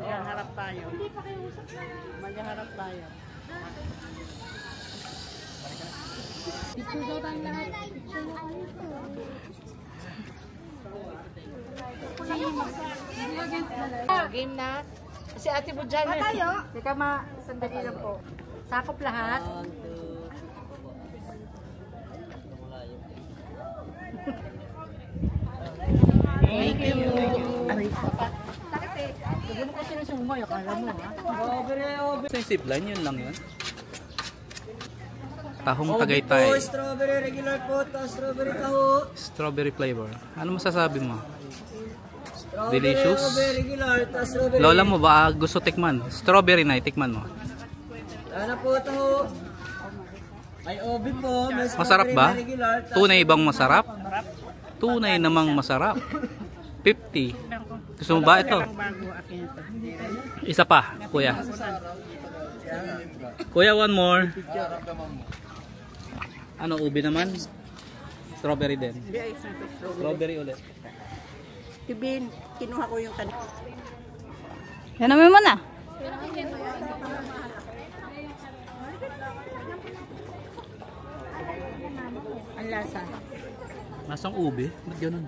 Ayan, harap tayo. Magharap tayo. Picture daw tayo lahat. Game na. Si Ate Budjan. Tayo. Teka sandali lang po. Sakop lahat. Thank you. Gagano ko sila sa umay, akala mo ha? Sa zipline, yun lang yun. Tahong Tagaytay. Strawberry regular po, strawberry taho. Strawberry flavor. Ano masasabi mo? Strawberry Delicious. regular, strawberry. Lola mo ba gusto tikman? Strawberry na, tikman mo. Ano po taho? May obi po. May Masarap ba? strawberry regular, Tunay bang masarap? Tunay namang masarap. 50. Gusto mo ba ito? Isa pa, kuya. Kuya, one more. Ano, ubi naman? Strawberry din. Strawberry ulit. Tibin, kinuha ko yung kanina. Yan naman mo na. Ang lasa. Masang ubi? Ba't ganun?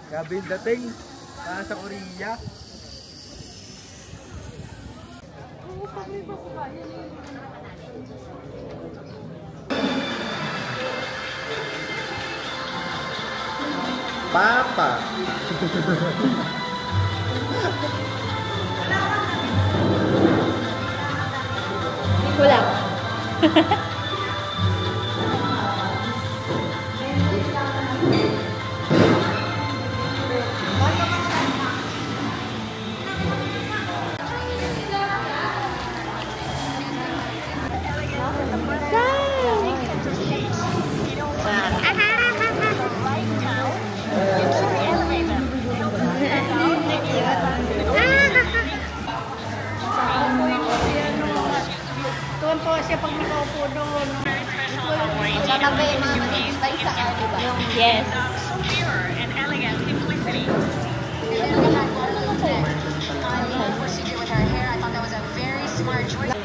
Gabi dating. Sa Korea. Papa. Wala. Tuwan po siya pag nakaupo doon. Sabi yung mga matitibay sa diba? Yes. So pure and elegant simplicity. Procedure with her hair, I thought that was a very smart choice.